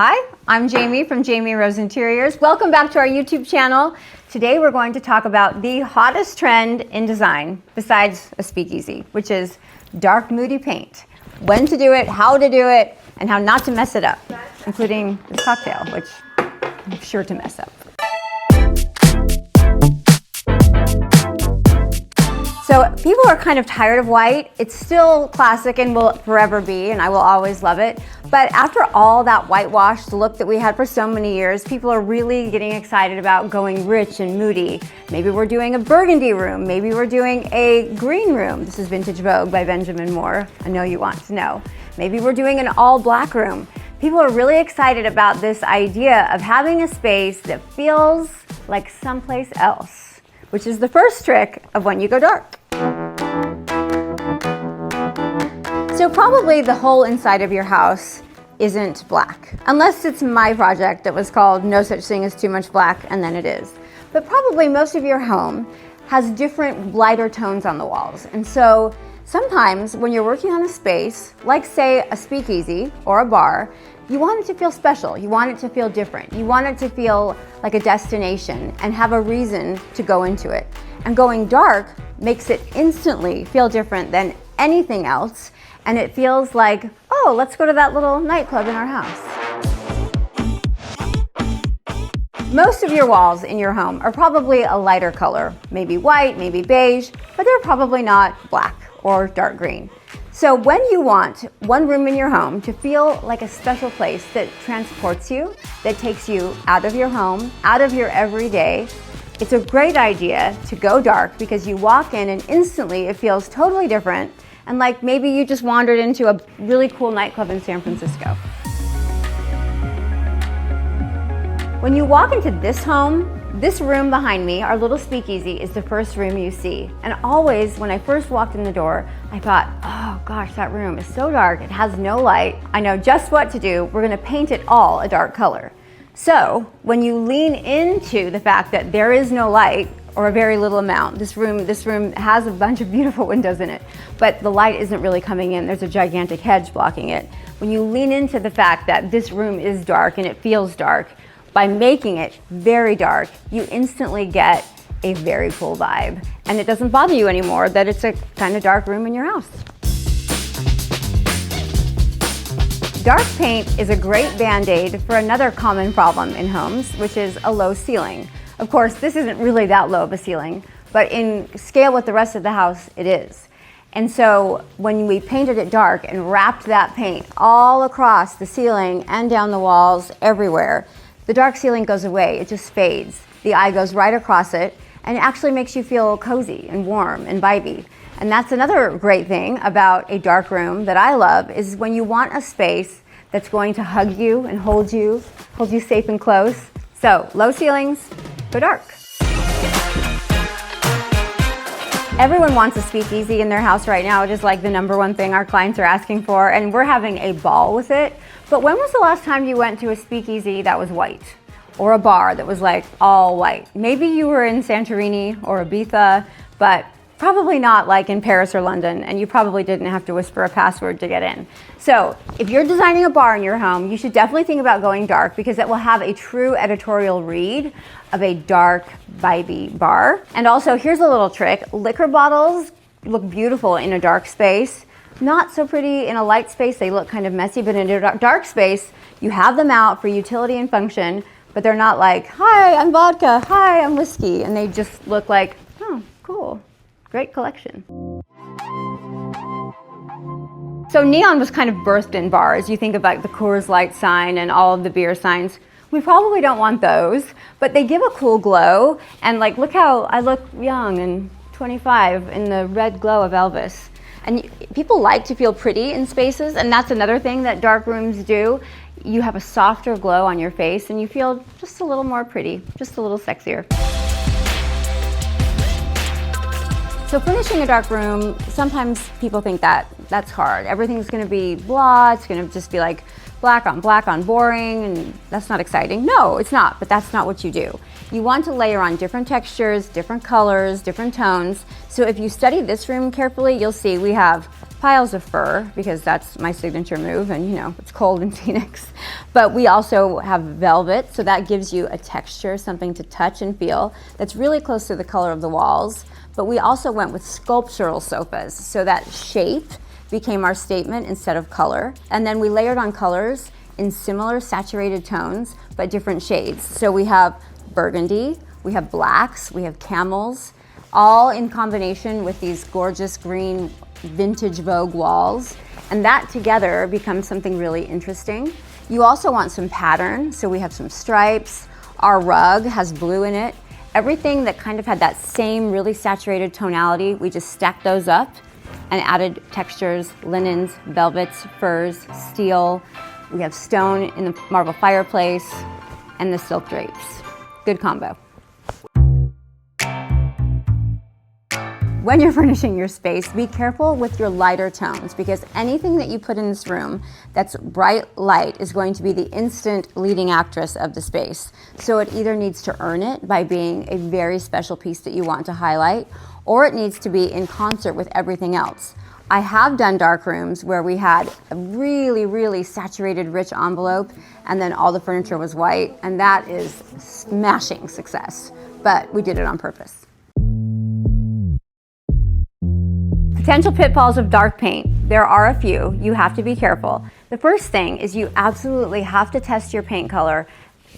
Hi, I'm Jaimee from Jaimee Rose Interiors. Welcome back to our YouTube channel. Today we're going to talk about the hottest trend in design, besides a speakeasy, which is dark moody paint. When to do it, how to do it, and how not to mess it up, including this cocktail, which I'm sure to mess up. So people are kind of tired of white. It's still classic and will forever be, and I will always love it. But after all that whitewashed look that we had for so many years, people are really getting excited about going rich and moody. Maybe we're doing a burgundy room. Maybe we're doing a green room. This is Vintage Vogue by Benjamin Moore. I know you want to know. Maybe we're doing an all black room. People are really excited about this idea of having a space that feels like someplace else, which is the first trick of when you go dark. So probably the whole inside of your house isn't black, unless it's my project that was called No Such Thing as Too Much Black, and then it is. But probably most of your home has different lighter tones on the walls. And so sometimes when you're working on a space, like say a speakeasy or a bar, you want it to feel special. You want it to feel different. You want it to feel like a destination and have a reason to go into it. And going dark makes it instantly feel different than anything else. And it feels like, oh, let's go to that little nightclub in our house. Most of your walls in your home are probably a lighter color, maybe white, maybe beige, but they're probably not black or dark green. So when you want one room in your home to feel like a special place that transports you, that takes you out of your home, out of your everyday, it's a great idea to go dark because you walk in and instantly it feels totally different, and like maybe you just wandered into a really cool nightclub in San Francisco. When you walk into this home, this room behind me, our little speakeasy, is the first room you see. And always, when I first walked in the door, I thought, oh gosh, that room is so dark, it has no light. I know just what to do. We're gonna paint it all a dark color. So when you lean into the fact that there is no light, or a very little amount, this room has a bunch of beautiful windows in it, but the light isn't really coming in. There's a gigantic hedge blocking it. When you lean into the fact that this room is dark and it feels dark, by making it very dark, you instantly get a very cool vibe. And it doesn't bother you anymore that it's a kind of dark room in your house. Dark paint is a great band-aid for another common problem in homes, which is a low ceiling. Of course, this isn't really that low of a ceiling, but in scale with the rest of the house, it is. And so when we painted it dark and wrapped that paint all across the ceiling and down the walls everywhere, the dark ceiling goes away, it just fades. The eye goes right across it, and it actually makes you feel cozy and warm and vibey. And that's another great thing about a dark room that I love, is when you want a space that's going to hug you and hold you safe and close. So, low ceilings, go dark. Everyone wants a speakeasy in their house right now. It is like the #1 thing our clients are asking for, and we're having a ball with it. But when was the last time you went to a speakeasy that was white? Or a bar that was like all white? Maybe you were in Santorini or Ibiza, but probably not like in Paris or London, and you probably didn't have to whisper a password to get in. So if you're designing a bar in your home, you should definitely think about going dark, because it will have a true editorial read of a dark, vibey bar. And also, here's a little trick. Liquor bottles look beautiful in a dark space. Not so pretty in a light space. They look kind of messy, but in a dark space, you have them out for utility and function, but they're not like, hi, I'm vodka, hi, I'm whiskey, and they just look like, oh, cool. Great collection. So neon was kind of birthed in bars. You think of like the Coors Light sign and all of the beer signs. We probably don't want those, but they give a cool glow. And like, look how I look young and 25 in the red glow of Elvis. And people like to feel pretty in spaces, and that's another thing that dark rooms do. You have a softer glow on your face and you feel just a little more pretty, just a little sexier. So finishing a dark room, sometimes people think that that's hard. Everything's gonna be blah, it's gonna just be like black on boring, and that's not exciting. No, it's not, but that's not what you do. You want to layer on different textures, different colors, different tones. So if you study this room carefully, you'll see we have piles of fur because that's my signature move, and you know, it's cold in Phoenix. But we also have velvet, so that gives you a texture, something to touch and feel that's really close to the color of the walls. But we also went with sculptural sofas, so that shape became our statement instead of color. And then we layered on colors in similar saturated tones, but different shades. So we have burgundy, we have blacks, we have camels, all in combination with these gorgeous green vintage Vogue walls. And that together becomes something really interesting. You also want some pattern, so we have some stripes. Our rug has blue in it. Everything that kind of had that same really saturated tonality, we just stacked those up and added textures, linens, velvets, furs, steel. We have stone in the marble fireplace and the silk drapes. Good combo. When you're furnishing your space, be careful with your lighter tones, because anything that you put in this room that's bright light is going to be the instant leading actress of the space. So it either needs to earn it by being a very special piece that you want to highlight, or it needs to be in concert with everything else. I have done dark rooms where we had a really, really saturated, rich envelope, and then all the furniture was white, and that is smashing success. But we did it on purpose. Potential pitfalls of dark paint. There are a few. You have to be careful. The first thing is you absolutely have to test your paint color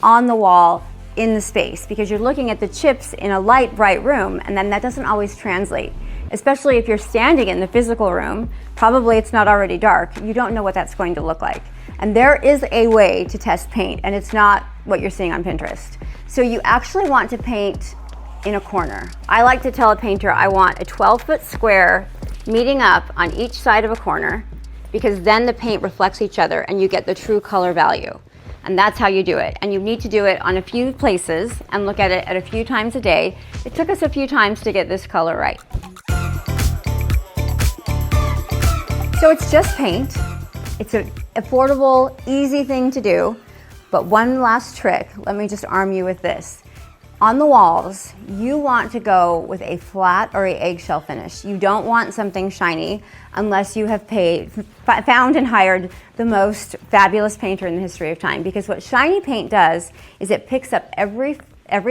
on the wall in the space, because you're looking at the chips in a light, bright room, and then that doesn't always translate. Especially if you're standing in the physical room, probably it's not already dark. You don't know what that's going to look like. And there is a way to test paint, and it's not what you're seeing on Pinterest. So you actually want to paint in a corner. I like to tell a painter I want a 12-foot square meeting up on each side of a corner, because then the paint reflects each other and you get the true color value. And that's how you do it. And you need to do it on a few places and look at it at a few times a day. It took us a few times to get this color right. So it's just paint. It's an affordable, easy thing to do. But one last trick, let me just arm you with this. On the walls, you want to go with a flat or an eggshell finish. You don't want something shiny unless you have found and hired the most fabulous painter in the history of time. Because what shiny paint does is it picks up every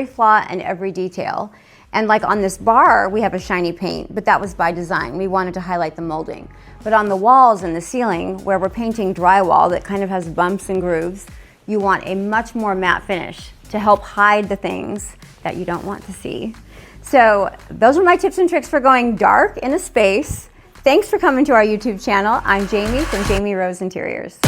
flaw and every detail. And like on this bar, we have a shiny paint, but that was by design. We wanted to highlight the molding. But on the walls and the ceiling, where we're painting drywall that kind of has bumps and grooves, you want a much more matte finish to help hide the things that you don't want to see. So those are my tips and tricks for going dark in a space. Thanks for coming to our YouTube channel. I'm Jaimee from Jaimee Rose Interiors.